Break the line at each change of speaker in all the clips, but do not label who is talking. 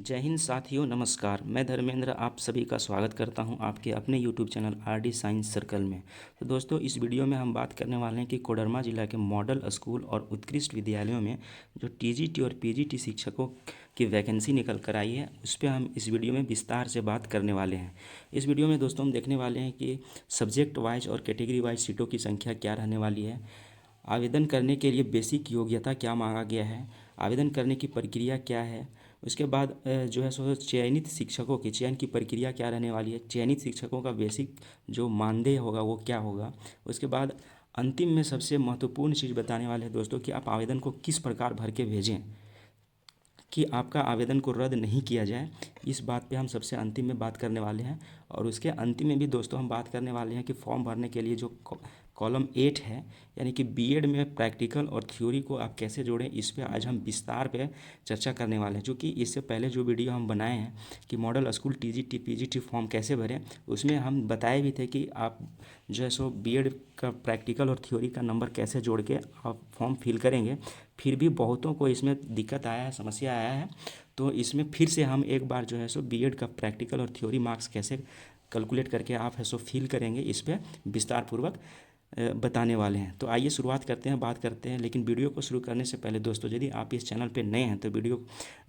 जय हिंद साथियों, नमस्कार। मैं धर्मेंद्र आप सभी का स्वागत करता हूं आपके अपने YouTube channel RD science circle में। तो दोस्तों, इस वीडियो में हम बात करने वाले हैं कि कोडरमा जिला के मॉडल स्कूल और उत्कृष्ट विद्यालयों में जो टीजीटी और पीजीटी शिक्षकों की वैकेंसी निकल कर आई है, उस पर हम इस वीडियो में विस्तार से बात करने वाले हैं। इस वीडियो में दोस्तों हम देखने वाले हैं कि सब्जेक्ट वाइज और कैटेगरी वाइज सीटों की संख्या क्या रहने वाली है, आवेदन करने के लिए बेसिक योग्यता क्या मांगा गया है, आवेदन करने की प्रक्रिया क्या है, उसके बाद जो है सो चयनित शिक्षकों की चयन की प्रक्रिया क्या रहने वाली है, चयनित शिक्षकों का बेसिक जो मानदेय होगा वो क्या होगा। उसके बाद अंतिम में सबसे महत्वपूर्ण चीज़ बताने वाले हैं दोस्तों कि आप आवेदन को किस प्रकार भर के भेजें कि आपका आवेदन को रद्द नहीं किया जाए। इस बात पे हम सबसे अंतिम में बात करने वाले हैं। और उसके अंतिम में भी दोस्तों हम बात करने वाले हैं कि फॉर्म भरने के लिए जो कॉलम 8 है, यानी कि बीएड में प्रैक्टिकल और थ्योरी को आप कैसे जोड़ें, इस पे आज हम विस्तार पे चर्चा करने वाले हैं। क्योंकि इससे पहले जो वीडियो हम बनाए हैं कि model school TGT PGT form कैसे भरें, उसमें हम बताए भी थे कि आप जो है सो बीएड का प्रैक्टिकल और थ्योरी का नंबर कैसे जोड़ के आप फॉर्म फिल करेंगे। फिर भी बहुतों को इसमें दिक्कत आया है, समस्या आया है। तो इसमें फिर से हम एक बार जो है सो बीएड का प्रैक्टिकल और थ्योरी मार्क्स कैसे कैलकुलेट करके आप है सो फिल करेंगे, इस पर विस्तार पूर्वक बताने वाले हैं। तो आइए शुरुआत करते हैं, बात करते हैं। लेकिन वीडियो को शुरू करने से पहले दोस्तों, यदि आप इस चैनल पर नए हैं तो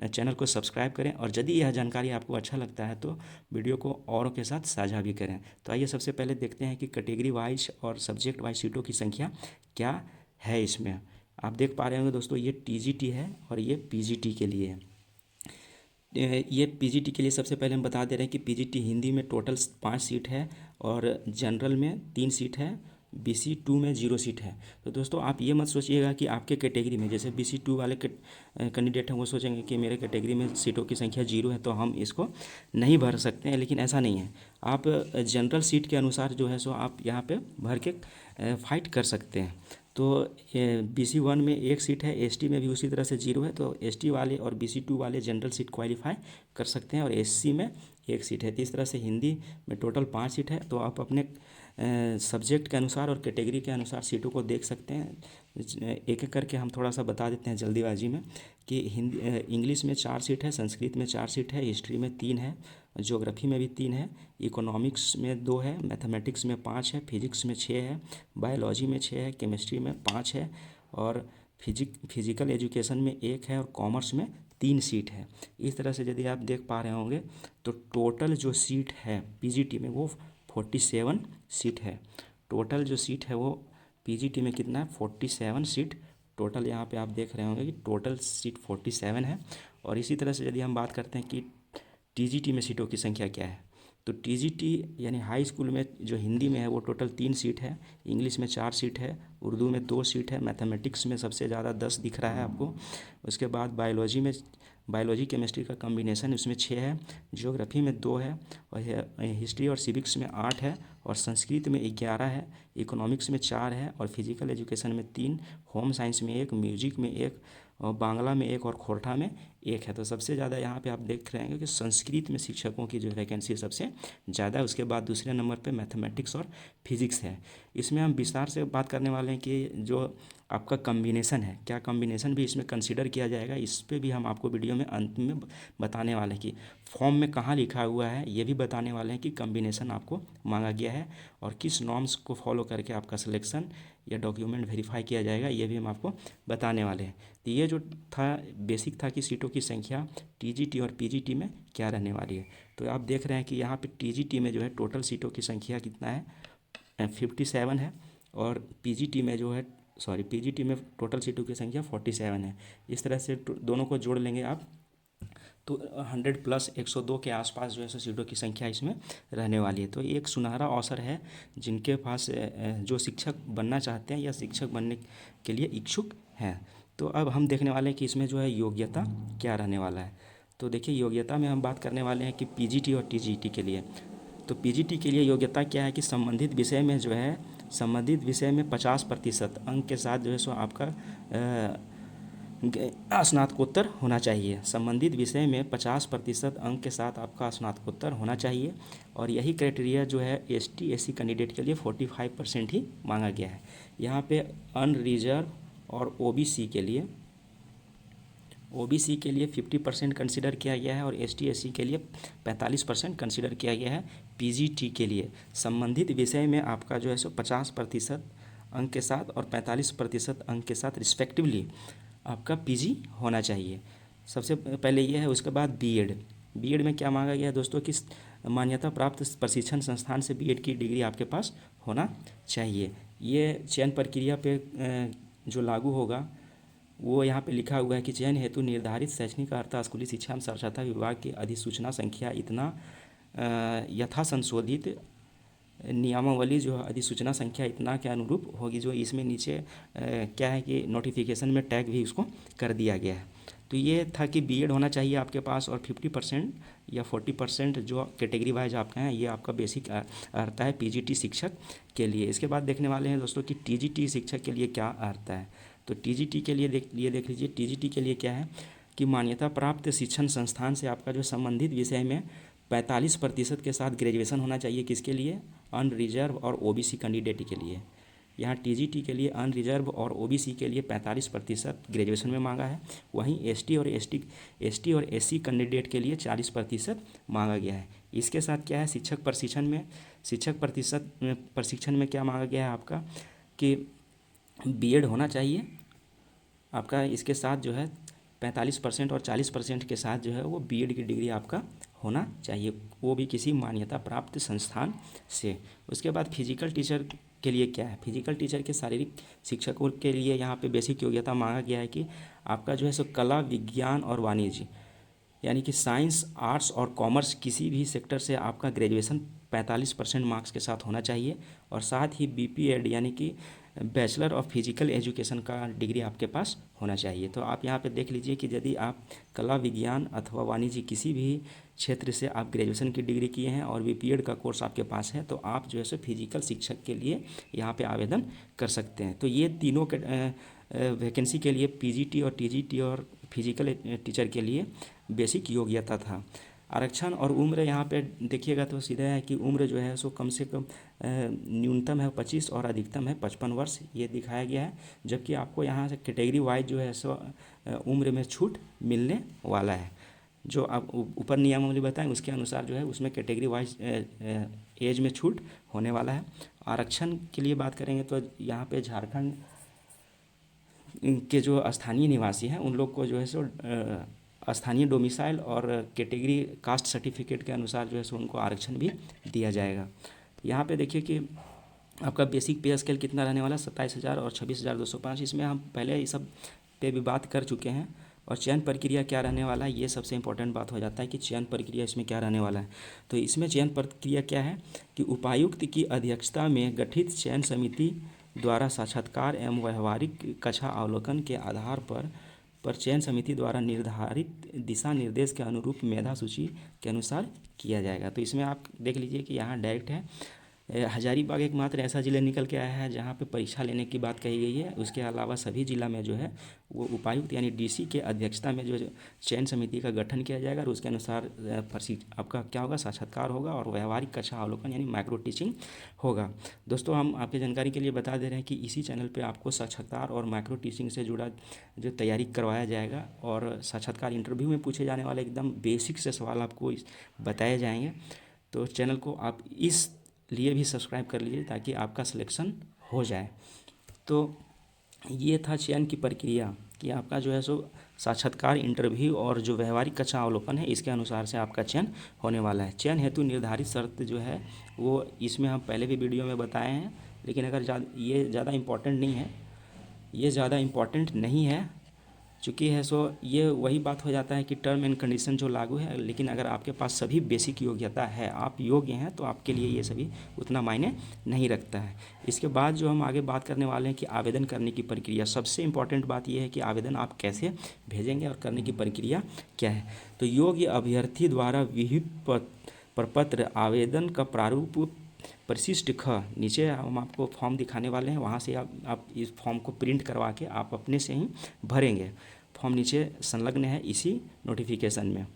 चैनल को सब्सक्राइब करें, और यदि यह जानकारी आपको अच्छा लगता है तो वीडियो को औरों के साथ साझा भी करें। तो आइए सबसे पहले देखते हैं कि कैटेगरी वाइज और सब्जेक्ट वाइज सीटों की संख्या क्या है। इसमें आप देख पा रहे होंगे दोस्तों, ये टीजीटी है और ये पीजीटी के लिए है। ये पीजीटी के लिए सबसे पहले हम बता दे रहे हैं कि पीजीटी हिंदी में टोटल 5 सीट है और जनरल में 3 सीट है, बीसी 2 में 0 सीट है। तो दोस्तों आप ये मत सोचिएगा कि आपके कैटेगरी में, जैसे बीसी 2 वाले कैंडिडेट हैं, वो सोचेंगे कि मेरे कैटेगरी में सीटों की संख्या 0 है तो हम इसको नहीं भर सकते हैं। लेकिन ऐसा नहीं है। आप जनरल सीट के अनुसार जो है सो आप यहाँ पे भर के फाइट कर सकते हैं। तो बीसी 1 में 1 सीट है, एसटी में भी उसी तरह से 0 है। तो एसटी वाले और बीसी 2 वाले जनरल सीट क्वालिफाई कर सकते हैं, और एससी में 1 सीट है। तो इस तरह से हिंदी में टोटल 5 सीट है। तो आप अपने सब्जेक्ट के अनुसार और कैटेगरी के अनुसार सीटों को देख सकते हैं। एक एक करके हम थोड़ा सा बता देते हैं जल्दीबाजी में कि हिंदी इंग्लिश में 4 सीट है, संस्कृत में 4 सीट है, हिस्ट्री में 3 है, ज्योग्राफी में भी 3 है, इकोनॉमिक्स में 2 है, मैथमेटिक्स में 5 है, फिजिक्स में 6 है, बायोलॉजी में 6 है, केमिस्ट्री में 5 है, और फिजिकल एजुकेशन में 1 है, और कॉमर्स में 3 सीट है। इस तरह से यदि आप देख पा रहे होंगे तो टोटल जो सीट है पीजीटी में वो 47 सीट है। टोटल जो सीट है वो पीजीटी में कितना है, 47 सीट टोटल। यहाँ पे आप देख रहे होंगे कि टोटल सीट 47 है। और इसी तरह से यदि हम बात करते हैं कि टीजीटी में सीटों की संख्या क्या है, तो टीजीटी यानी हाई स्कूल में जो हिंदी में है वो टोटल 3 सीट है, इंग्लिश में 4 सीट है, उर्दू में 2 सीट है, मैथमेटिक्स में सबसे ज़्यादा 10 दिख रहा है आपको। उसके बाद बायोलॉजी केमिस्ट्री का कॉम्बिनेशन उसमें 6 है, ज्योग्राफी में 2 है, और हिस्ट्री और सिविक्स में 8 है, और संस्कृत में 11 है, इकोनॉमिक्स में 4 है, और फिजिकल एजुकेशन में 3, होम साइंस में 1, म्यूजिक में 1, और बांग्ला में 1, और खोरठा में 1 है। तो सबसे ज़्यादा यहाँ पे आप देख रहे हैं कि संस्कृत में शिक्षकों की जो वैकेंसी सबसे ज़्यादा है। उसके बाद दूसरे नंबर पे मैथमेटिक्स और फिजिक्स है। इसमें हम विस्तार से बात करने वाले हैं कि जो आपका कॉम्बिनेशन है, क्या कॉम्बिनेशन भी इसमें कंसीडर किया जाएगा, इस पे भी हम आपको वीडियो में अंत में बताने वाले हैं कि फॉर्म में कहाँ लिखा हुआ है। ये भी बताने वाले हैं कि कॉम्बिनेशन आपको मांगा गया है और किस नॉर्म्स को फॉलो करके आपका सिलेक्शन या डॉक्यूमेंट वेरीफाई किया जाएगा, ये भी हम आपको बताने वाले हैं। तो ये जो था बेसिक था कि सीटों की संख्या टीजीटी और पीजीटी में क्या रहने वाली है। तो आप देख रहे हैं कि यहाँ पे टीजीटी में जो है टोटल सीटों की संख्या कितना है, 57 है, और पीजीटी में जो है पीजीटी में टोटल सीटों की संख्या 47 है। इस तरह से दोनों को जोड़ लेंगे आप तो 100 प्लस 102 के आसपास जो है सो सीटों की संख्या इसमें रहने वाली है। तो ये एक सुनहरा अवसर है जिनके पास जो शिक्षक बनना चाहते हैं या शिक्षक बनने के लिए इच्छुक हैं। तो अब हम देखने वाले हैं कि इसमें जो है योग्यता क्या रहने वाला है। तो देखिए, योग्यता में हम बात करने वाले हैं कि पीजीटी और टीजीटी के लिए। तो पीजीटी के लिए योग्यता क्या है कि संबंधित विषय में 50% अंक के साथ जो है सो आपका स्नातकोत्तर होना चाहिए। संबंधित विषय में 50% अंक के साथ आपका स्नातकोत्तर होना चाहिए। और यही क्राइटेरिया जो है एसटी एससी कैंडिडेट के लिए 45% ही मांगा गया है। यहाँ पे अनरिजर्व और ओबीसी के लिए ओबीसी के लिए 50% कंसिडर किया गया है और एसटी एससी के लिए 45% कंसिडर किया गया है। पीजीटी के लिए संबंधित विषय में आपका जो है सो 50% अंक के साथ और 45% अंक के साथ रिस्पेक्टिवली आपका पीजी होना चाहिए। सबसे पहले ये है। उसके बाद बीएड। बीएड में क्या मांगा गया है दोस्तों कि मान्यता प्राप्त प्रशिक्षण संस्थान से बीएड की डिग्री आपके पास होना चाहिए। ये चयन प्रक्रिया पे जो लागू होगा वो यहाँ पे लिखा हुआ है कि चयन हेतु निर्धारित शैक्षणिक अर्थात स्कूली शिक्षा एवं साक्षरता विभाग की अधिसूचना संख्या इतना यथा संशोधित नियमावली जो अधिसूचना संख्या इतना के अनुरूप होगी। जो इसमें नीचे क्या है कि नोटिफिकेशन में टैग भी उसको कर दिया गया है। तो ये था कि बीएड होना चाहिए आपके पास और 50% या 40% जो कैटेगरी वाइज आपका है ये आपका बेसिक आता है पीजीटी शिक्षक के लिए। इसके बाद देखने वाले हैं दोस्तों कि टीजीटी शिक्षक के लिए क्या आता है। तो टीजीटी के लिए देख लीजिए। टीजीटी के लिए क्या है कि मान्यता प्राप्त शिक्षण संस्थान से आपका जो संबंधित विषय में 45% के साथ ग्रेजुएशन होना चाहिए। किसके लिए? अनरिजर्व और ओबीसी कैंडिडेट के लिए। यहाँ टीजीटी के लिए अनरिजर्व और ओबीसी के लिए 45% ग्रेजुएशन में मांगा है। वहीं एसटी और एससी कैंडिडेट के लिए 40% मांगा गया है। इसके साथ क्या है शिक्षक प्रशिक्षण में क्या मांगा गया है आपका कि बीएड होना चाहिए आपका। इसके साथ जो है 45% और 40% के साथ जो है वो बीएड की डिग्री आपका होना चाहिए, वो भी किसी मान्यता प्राप्त संस्थान से। उसके बाद फिजिकल टीचर के लिए क्या है? फिजिकल टीचर के शारीरिक शिक्षकों के लिए यहाँ पे बेसिक योग्यता मांगा गया है कि आपका जो है सो कला, विज्ञान और वाणिज्य यानी कि साइंस, आर्ट्स और कॉमर्स किसी भी सेक्टर से आपका ग्रेजुएशन 45% मार्क्स के साथ होना चाहिए। और साथ ही बीपीएड यानी कि बैचलर ऑफ फिजिकल एजुकेशन का डिग्री आपके पास होना चाहिए। तो आप यहाँ पे देख लीजिए कि यदि आप कला, विज्ञान अथवा वाणिज्य किसी भी क्षेत्र से आप ग्रेजुएशन की डिग्री किए हैं और बीपीएड का कोर्स आपके पास है तो आप जो है सो फिजिकल शिक्षक के लिए यहाँ पे आवेदन कर सकते हैं। तो ये तीनों वैकेंसी के लिए पीजीटी और टीजीटी और फिजिकल टीचर के लिए बेसिक योग्यता था। आरक्षण और उम्र यहाँ पे देखिएगा तो सीधा है कि उम्र जो है सो कम से कम न्यूनतम है 25 और अधिकतम है 55 वर्ष ये दिखाया गया है। जबकि आपको यहाँ से कैटेगरी वाइज जो है सो उम्र में छूट मिलने वाला है। जो आप ऊपर नियमावली बताएं उसके अनुसार जो है उसमें कैटेगरी वाइज एज में छूट होने वाला है। आरक्षण के लिए बात करेंगे तो यहाँ पे झारखंड के जो स्थानीय निवासी हैं उन लोग को जो है सो स्थानीय डोमिसाइल और कैटेगरी कास्ट सर्टिफिकेट के अनुसार जो है सो उनको आरक्षण भी दिया जाएगा। यहाँ पे देखिए कि आपका बेसिक पे स्केल कितना रहने वाला है 27,000 और 26,205। इसमें हम पहले ये सब पे भी बात कर चुके हैं। और चयन प्रक्रिया क्या रहने वाला है ये सबसे इंपॉर्टेंट बात हो जाता है कि चयन प्रक्रिया इसमें क्या रहने वाला है। तो इसमें चयन प्रक्रिया क्या है कि उपायुक्त की अध्यक्षता में गठित चयन समिति द्वारा साक्षात्कार एवं व्यवहारिक कक्षा अवलोकन के आधार पर चयन समिति द्वारा निर्धारित दिशा निर्देश के अनुरूप मेधा सूची के अनुसार किया जाएगा। तो इसमें आप देख लीजिए कि यहाँ डायरेक्ट है हजारीबाग एकमात्र ऐसा ज़िला निकल के आया है जहाँ पे परीक्षा लेने की बात कही गई है। उसके अलावा सभी ज़िला में जो है वो उपायुक्त यानी डीसी के अध्यक्षता में जो चयन समिति का गठन किया जाएगा और उसके अनुसार आपका क्या होगा साक्षात्कार होगा और व्यवहारिक कक्षा अवलोकन यानी माइक्रो टीचिंग होगा। दोस्तों हम आपकी जानकारी के लिए बता दे रहे हैं कि इसी चैनल पर आपको साक्षात्कार और माइक्रो टीचिंग से जुड़ा जो तैयारी करवाया जाएगा और साक्षात्कार इंटरव्यू में पूछे जाने वाले एकदम बेसिक से सवाल आपको बताए जाएंगे। तो चैनल को आप इस लिए भी सब्सक्राइब कर लीजिए ताकि आपका सिलेक्शन हो जाए। तो ये था चयन की प्रक्रिया कि आपका जो है सो साक्षात्कार, इंटरव्यू और जो व्यवहारिक कक्षा अवलोकन है इसके अनुसार से आपका चयन होने वाला है। चयन हेतु निर्धारित शर्त जो है वो इसमें हम पहले भी वीडियो में बताए हैं, लेकिन अगर ये ज़्यादा इम्पॉर्टेंट नहीं है चूँकि है सो ये वही बात हो जाता है कि टर्म एंड कंडीशन जो लागू है। लेकिन अगर आपके पास सभी बेसिक योग्यता है, आप योग्य हैं, तो आपके लिए ये सभी उतना मायने नहीं रखता है। इसके बाद जो हम आगे बात करने वाले हैं कि आवेदन करने की प्रक्रिया। सबसे इम्पॉर्टेंट बात यह है कि आवेदन आप कैसे भेजेंगे और करने की प्रक्रिया क्या है। तो योग्य अभ्यर्थी द्वारा विहित प्रपत्र आवेदन का प्रारूप परिशिष्ट ख, नीचे हम आपको फॉर्म दिखाने वाले हैं, वहाँ से आप इस फॉर्म को प्रिंट करवा के आप अपने से ही भरेंगे। फॉर्म नीचे संलग्न है इसी नोटिफिकेशन में।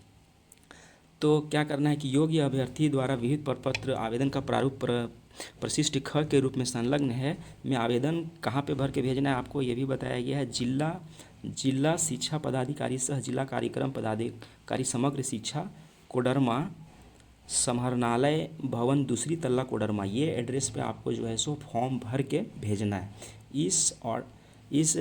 तो क्या करना है कि योग्य अभ्यर्थी द्वारा विहित प्रपत्र आवेदन का प्रारूप परिशिष्ट ख के रूप में संलग्न है में आवेदन कहाँ पे भर के भेजना है आपको ये भी बताया गया है। जिला जिला शिक्षा पदाधिकारी सह जिला कार्यक्रम पदाधिकारी समग्र शिक्षा कोडरमा समाहरणालय भवन दूसरी तल्ला कोडरमा, ये एड्रेस पे आपको जो है सो फॉर्म भर के भेजना है। इस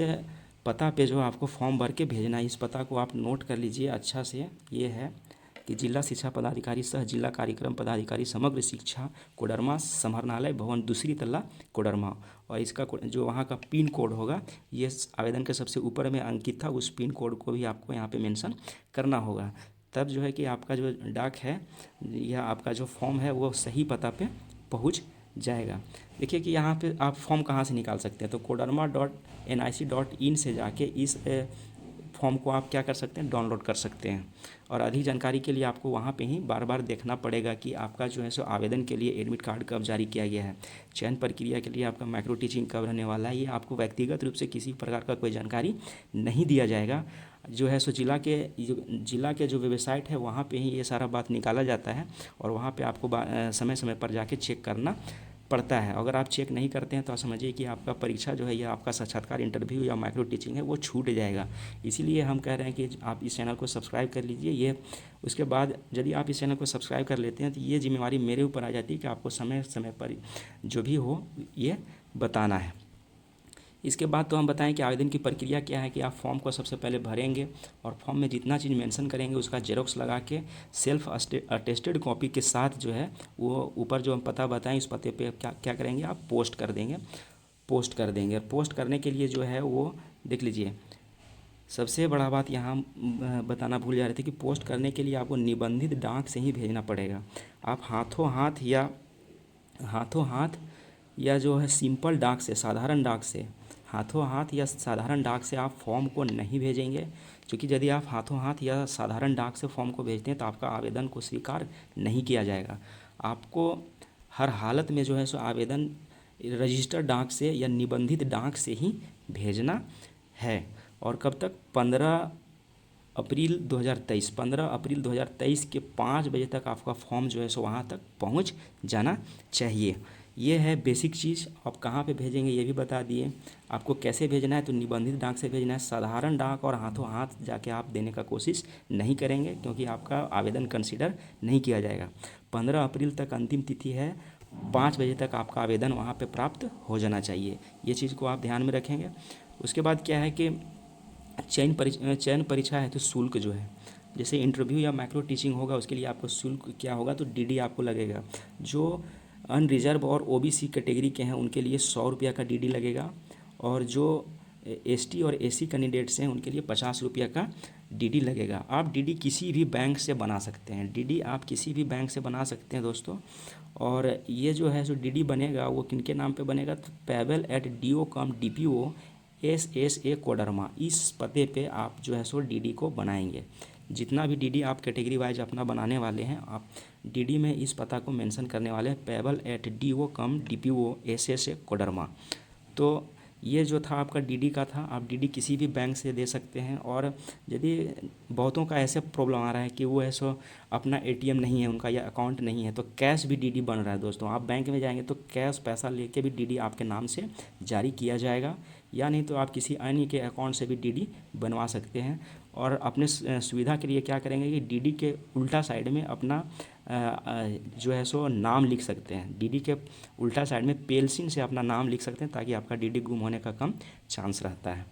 पता पे जो आपको फॉर्म भर के भेजना है, इस पता को आप नोट कर लीजिए अच्छा से। ये है कि जिला शिक्षा पदाधिकारी सह जिला कार्यक्रम पदाधिकारी समग्र शिक्षा कोडरमा समाहरणालय भवन दूसरी तल्ला कोडरमा, और इसका जो वहाँ का पिन कोड होगा ये आवेदन के सबसे ऊपर में अंकित था, उस पिन कोड को भी आपको यहाँ पे मेंशन करना होगा। तब जो है कि आपका जो डाक है या आपका जो फॉर्म है वो सही पता पे पहुँच जाएगा। देखिए कि यहाँ पे आप फॉर्म कहाँ से निकाल सकते हैं, तो kodarma.nic.in से जाके इस फॉर्म को आप क्या कर सकते हैं, डाउनलोड कर सकते हैं। और अधिक जानकारी के लिए आपको वहाँ पे ही बार बार देखना पड़ेगा कि आपका जो है सो आवेदन के लिए एडमिट कार्ड कब जारी किया गया है, चयन प्रक्रिया के लिए आपका माइक्रो टीचिंग कब रहने वाला है। ये आपको व्यक्तिगत रूप से किसी प्रकार का कोई जानकारी नहीं दिया जाएगा। जो है सो जिला के जो वेबसाइट है वहाँ पे ही ये सारा बात निकाला जाता है, और वहाँ पे आपको समय समय पर जाके चेक करना पड़ता है। अगर आप चेक नहीं करते हैं तो आप समझिए कि आपका परीक्षा जो है या आपका साक्षात्कार इंटरव्यू या माइक्रो टीचिंग है वो छूट जाएगा। इसीलिए हम कह रहे हैं कि आप इस चैनल को सब्सक्राइब कर लीजिए। ये उसके बाद यदि आप इस चैनल को सब्सक्राइब कर लेते हैं तो ये जिम्मेवारी मेरे ऊपर आ जाती है कि आपको समय समय पर जो भी हो ये बताना है। इसके बाद तो हम बताएं कि आवेदन की प्रक्रिया क्या है, कि आप फॉर्म को सबसे पहले भरेंगे और फॉर्म में जितना चीज़ मेंशन करेंगे उसका जेरोक्स लगा के सेल्फ अटेस्टेड कॉपी के साथ जो है वो ऊपर जो हम पता बताएं उस पते पे क्या करेंगे, आप पोस्ट कर देंगे। पोस्ट करने के लिए जो है वो देख लीजिए, सबसे बड़ा बात यहाँ बताना भूल जा रहे थे कि पोस्ट करने के लिए आपको निबंधित डाक से ही भेजना पड़ेगा। आप हाथों हाथ या जो है सिंपल डाक से, साधारण डाक से, हाथों हाथ या साधारण डाक से आप फॉर्म को नहीं भेजेंगे, क्योंकि यदि आप हाथों हाथ या साधारण डाक से फॉर्म को भेजते हैं तो आपका आवेदन को स्वीकार नहीं किया जाएगा। आपको हर हालत में जो है सो आवेदन रजिस्टर्ड डाक से या निबंधित डाक से ही भेजना है। और कब तक, 15 अप्रैल 2023 के 5 बजे तक आपका फॉर्म जो है सो वहाँ तक पहुँच जाना चाहिए। ये है बेसिक चीज़। आप कहाँ पे भेजेंगे ये भी बता दिए। आपको कैसे भेजना है, तो निबंधित डाक से भेजना है। साधारण डाक और हाथों हाथ जाके आप देने का कोशिश नहीं करेंगे, क्योंकि आपका आवेदन कंसीडर नहीं किया जाएगा। 15 अप्रैल तक अंतिम तिथि है, 5 बजे तक आपका आवेदन वहाँ पे प्राप्त हो जाना चाहिए। ये चीज़ को आप ध्यान में रखेंगे। उसके बाद क्या है कि चयन परीक्षा है तो शुल्क जो है, जैसे इंटरव्यू या माइक्रो टीचिंग होगा उसके लिए आपको शुल्क क्या होगा, तो डीडी आपको लगेगा। जो अनरिजर्व और ओबीसी कैटेगरी के हैं उनके लिए 100 रुपया का डीडी लगेगा, और जो एसटी और एसी कैंडिडेट्स हैं उनके लिए 50 रुपया का डीडी लगेगा। आप डीडी किसी भी बैंक से बना सकते हैं, डीडी आप किसी भी बैंक से बना सकते हैं दोस्तों। और ये जो है जो डीडी बनेगा वो किनके नाम पे बनेगा, तो payable@do.com/DPO SSA कोडरमा, इस पते पे आप जो है सो डीडी को बनाएंगे। जितना भी डीडी आप कैटेगरी वाइज अपना बनाने वाले हैं, आप डीडी में इस पता को मेंशन करने वाले हैं, payable@do.com/DPO SSA कोडरमा। तो ये जो था आपका डीडी का था, आप डीडी किसी भी बैंक से दे सकते हैं। और यदि बहुतों का ऐसे प्रॉब्लम आ रहा है कि वो ऐसा अपना एटीएम नहीं है उनका या अकाउंट नहीं है, तो कैश भी डीडी बन रहा है दोस्तों। आप बैंक में जाएंगे तो कैश पैसा लेके भी डीडी आपके नाम से जारी किया जाएगा, या नहीं तो आप किसी अन्य के अकाउंट से भी डीडी बनवा सकते हैं। और अपने सुविधा के लिए क्या करेंगे कि डीडी के उल्टा साइड में अपना जो है सो नाम लिख सकते हैं। डीडी के उल्टा साइड में पेंसिल से अपना नाम लिख सकते हैं, ताकि आपका डीडी गुम होने का कम चांस रहता है।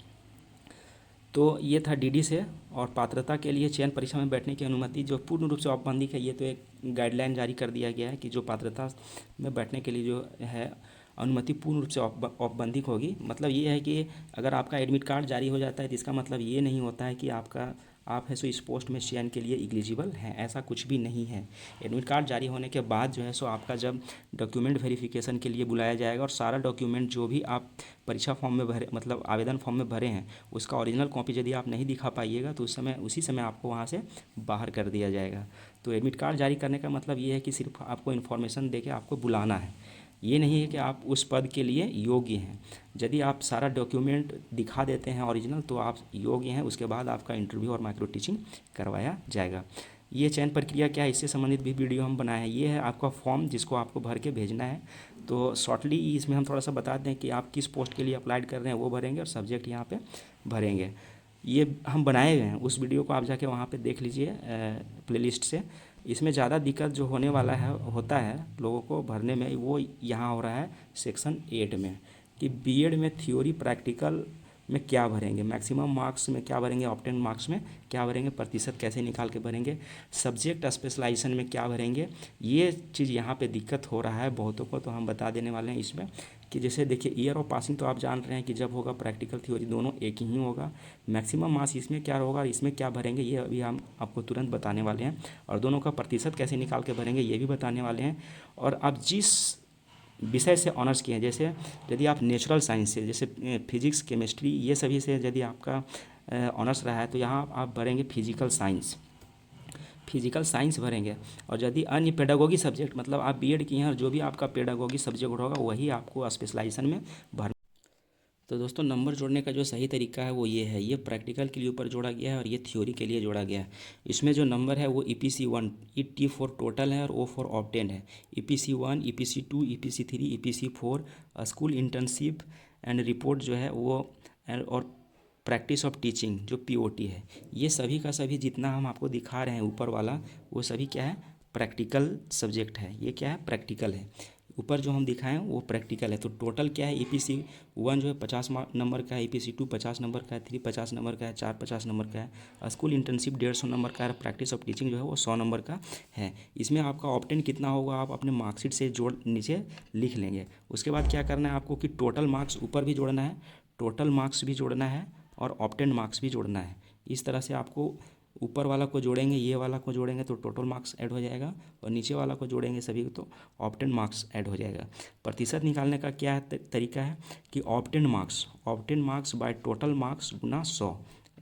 तो ये था डीडी से। और पात्रता के लिए चयन परीक्षा में बैठने की अनुमति जो पूर्ण रूप से औपबंधिक है, ये तो एक गाइडलाइन जारी कर दिया गया है कि जो पात्रता में बैठने के लिए जो है अनुमति पूर्ण रूप से औपबंधिक होगी। मतलब ये है कि अगर आपका एडमिट कार्ड जारी हो जाता है तो इसका मतलब ये नहीं होता है कि आप है सो इस पोस्ट में चयन के लिए एलिजिबल हैं, ऐसा कुछ भी नहीं है। एडमिट कार्ड जारी होने के बाद जो है सो आपका जब डॉक्यूमेंट वेरिफिकेशन के लिए बुलाया जाएगा, और सारा डॉक्यूमेंट जो भी आप परीक्षा फॉर्म में भरे, मतलब आवेदन फॉर्म में भरे हैं, उसका ओरिजिनल कॉपी यदि आप नहीं दिखा पाइएगा तो उसी समय आपको वहाँ से बाहर कर दिया जाएगा। तो एडमिट कार्ड जारी करने का मतलब ये है कि सिर्फ आपको इन्फॉर्मेशन दे के आपको बुलाना है, ये नहीं है कि आप उस पद के लिए योग्य हैं। यदि आप सारा डॉक्यूमेंट दिखा देते हैं ओरिजिनल तो आप योग्य हैं, उसके बाद आपका इंटरव्यू और माइक्रो टीचिंग करवाया जाएगा। ये चयन प्रक्रिया क्या है, इससे संबंधित भी वीडियो हम बनाए हैं। ये है आपका फॉर्म जिसको आपको भर के भेजना है। तो शॉर्टली इसमें हम थोड़ा सा बता दें कि आप किस पोस्ट के लिए अप्लाइड कर रहे हैं वो भरेंगे, और सब्जेक्ट यहाँ पे भरेंगे। ये हम बनाए हुए हैं, उस वीडियो को आप जाके वहाँ पे देख लीजिए प्लेलिस्ट से। इसमें ज़्यादा दिक्कत जो होने वाला है होता है लोगों को भरने में, वो यहाँ हो रहा है सेक्शन 8 में, कि बीएड में थ्योरी प्रैक्टिकल में क्या भरेंगे, मैक्सिमम मार्क्स में क्या भरेंगे, ऑप्टेन मार्क्स में क्या भरेंगे, प्रतिशत कैसे निकाल के भरेंगे, सब्जेक्ट स्पेशलाइजेशन में क्या भरेंगे। ये चीज़ यहाँ पे दिक्कत हो रहा है बहुतों को, तो हम बता देने वाले हैं इसमें कि जैसे देखिए ईयर ऑफ पासिंग तो आप जान रहे हैं कि जब होगा प्रैक्टिकल थ्योरी दोनों एक ही होगा। मैक्सिमम मार्क्स इसमें क्या होगा और इसमें क्या भरेंगे ये अभी हम आपको तुरंत बताने वाले हैं, और दोनों का प्रतिशत कैसे निकाल के भरेंगे ये भी बताने वाले हैं। और आप जिस विषय से ऑनर्स किए हैं, जैसे यदि आप नेचुरल साइंस से, जैसे फिजिक्स केमिस्ट्री ये सभी से यदि आपका ऑनर्स रहा है, तो यहाँ आप भरेंगे फिजिकल साइंस भरेंगे। और यदि अन्य पेडागोगी सब्जेक्ट, मतलब आप बीएड किए हैं और जो भी आपका पेडागोगी सब्जेक्ट होगा वही आपको स्पेशलाइजेशन में भर। तो दोस्तों नंबर जोड़ने का जो सही तरीका है वो ये है, ये प्रैक्टिकल के लिए ऊपर जोड़ा गया है और ये थ्योरी के लिए जोड़ा गया है। इसमें जो नंबर है वो EPC1 T4 टोटल है और O4 ऑब्टेन है। EPC1 EPC2 EPC3 EPC4 school internship and report जो है वो, और प्रैक्टिस ऑफ टीचिंग जो POT है, ये सभी का सभी जितना हम आपको दिखा रहे हैं ऊपर वाला, वो सभी क्या है, प्रैक्टिकल सब्जेक्ट है। ये क्या है, प्रैक्टिकल है। ऊपर जो हम दिखाएं वो प्रैक्टिकल है। तो टोटल क्या है, EPC1 जो है 50 नंबर का है, EPC2 50 नंबर का है, 3 50 नंबर का है, 4 50 नंबर का है, स्कूल इंटर्नशिप 150 नंबर का है, प्रैक्टिस ऑफ टीचिंग जो है वो 100 नंबर का है। इसमें आपका ऑप्टेन कितना होगा आप अपने मार्कशीट से जोड़ नीचे लिख लेंगे। उसके बाद क्या करना है आपको कि टोटल मार्क्स ऊपर भी जोड़ना है, टोटल मार्क्स भी जोड़ना है और ऑप्टेन मार्क्स भी जोड़ना है। इस तरह से आपको ऊपर वाला को जोड़ेंगे, ये वाला को जोड़ेंगे तो टोटल मार्क्स ऐड हो जाएगा, और नीचे वाला को जोड़ेंगे सभी को तो ऑप्टेन मार्क्स ऐड हो जाएगा। प्रतिशत निकालने का क्या तरीका है कि obtain marks by total marks गुना 100,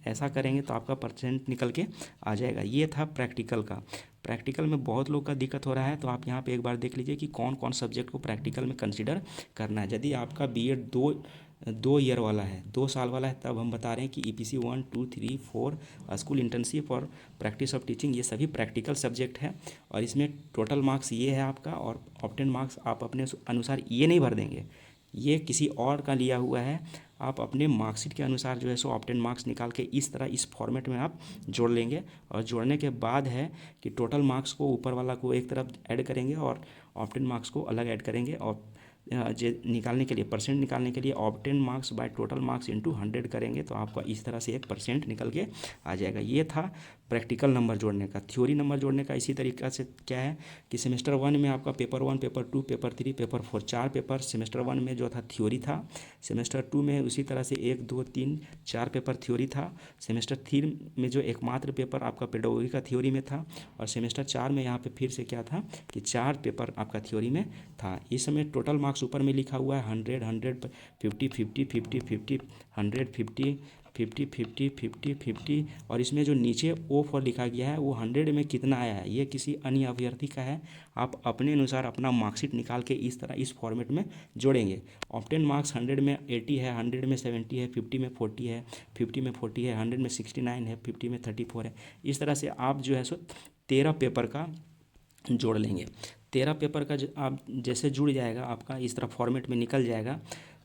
ऐसा करेंगे तो आपका परसेंट निकल के आ जाएगा। ये था प्रैक्टिकल का। प्रैक्टिकल में बहुत लोग का दिक्कत हो रहा है, तो आप यहाँ पे एक बार देख लीजिए कि कौन कौन सब्जेक्ट को प्रैक्टिकल में कंसिडर करना है। यदि आपका बीएड दो ईयर वाला है, 2 साल वाला है, तब हम बता रहे हैं कि EPC1 2 3 4 स्कूल इंटर्नशिप और प्रैक्टिस ऑफ टीचिंग ये सभी प्रैक्टिकल सब्जेक्ट है, और इसमें टोटल मार्क्स ये है आपका, और ऑप्टेन मार्क्स आप अपने अनुसार ये नहीं भर देंगे, ये किसी और का लिया हुआ है। आप अपने मार्कशीट के अनुसार जो है सो ऑप्टेन मार्क्स निकाल के इस तरह इस फॉर्मेट में आप जोड़ लेंगे, और जोड़ने के बाद है कि टोटल मार्क्स को ऊपर वाला को एक तरफ ऐड करेंगे और ऑप्टेन मार्क्स को अलग ऐड करेंगे, और निकालने के लिए परसेंट निकालने के लिए obtain marks by total marks into 100 करेंगे, तो आपका इस तरह से एक परसेंट निकल के आ जाएगा। ये था प्रैक्टिकल नंबर जोड़ने का। थ्योरी नंबर जोड़ने का इसी तरीक़ा से क्या है कि सेमेस्टर 1 में आपका paper 1 paper 2 paper 3 paper 4 4 paper semester 1 में जो था थ्योरी था। सेमेस्टर 2 में उसी तरह से 1 2 3 4 पेपर थ्योरी था। सेमेस्टर 3 में जो एकमात्र पेपर आपका पेडागोगी का थ्योरी में था, और सेमेस्टर 4 में यहाँ पे फिर से क्या था कि 4 पेपर आपका थ्योरी में था। इस समय टोटल मार्क्स ऊपर में लिखा हुआ है 100 100 50 50 50 50 100 50 50 50 50 50, और इसमें जो नीचे O4 लिखा गया है वो 100 में कितना आया है ये किसी अन्य अभ्यर्थी का है। आप अपने अनुसार अपना मार्कशीट निकाल के इस तरह इस फॉर्मेट में जोड़ेंगे। ऑप्टेन मार्क्स 100 में 80 है, 100 में 70 है, 50 में 40 है, 50 में 40 है, 100 में 69 है, 50 में 34 है। इस तरह से आप जो है सो 13 पेपर का जोड़ लेंगे। 13 पेपर का आप जैसे जुड़ जाएगा आपका इस तरह फॉर्मेट में निकल जाएगा,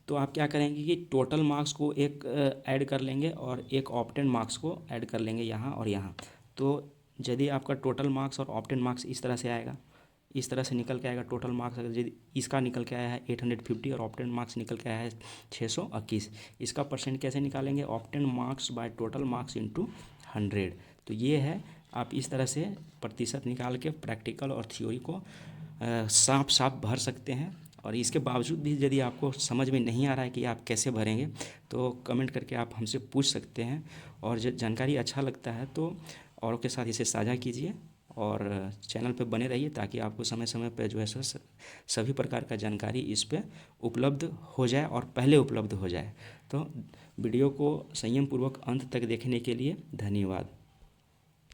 तो आप क्या करेंगे कि टोटल मार्क्स को एक ऐड कर लेंगे और एक ऑप्टेन मार्क्स को ऐड कर लेंगे यहाँ और यहाँ। तो यदि आपका टोटल मार्क्स और ऑप्टेन मार्क्स इस तरह से आएगा, इस तरह से निकल के आएगा। टोटल मार्क्स अगर यदि इसका निकल के आया है 850 और ऑप्टेन मार्क्स निकल के आया है 621, इसका परसेंट कैसे निकालेंगे, obtain marks by total marks into 100। तो ये है, आप इस तरह से प्रतिशत निकाल के प्रैक्टिकल और थ्योरी को साफ साफ भर सकते हैं। और इसके बावजूद भी यदि आपको समझ में नहीं आ रहा है कि आप कैसे भरेंगे, तो कमेंट करके आप हमसे पूछ सकते हैं। और जो जानकारी अच्छा लगता है तो औरों के साथ इसे साझा कीजिए, और चैनल पर बने रहिए ताकि आपको समय समय पर जो है सभी प्रकार का जानकारी इस पर उपलब्ध हो जाए और पहले उपलब्ध हो जाए। तो वीडियो को संयम पूर्वक अंत तक देखने के लिए धन्यवाद।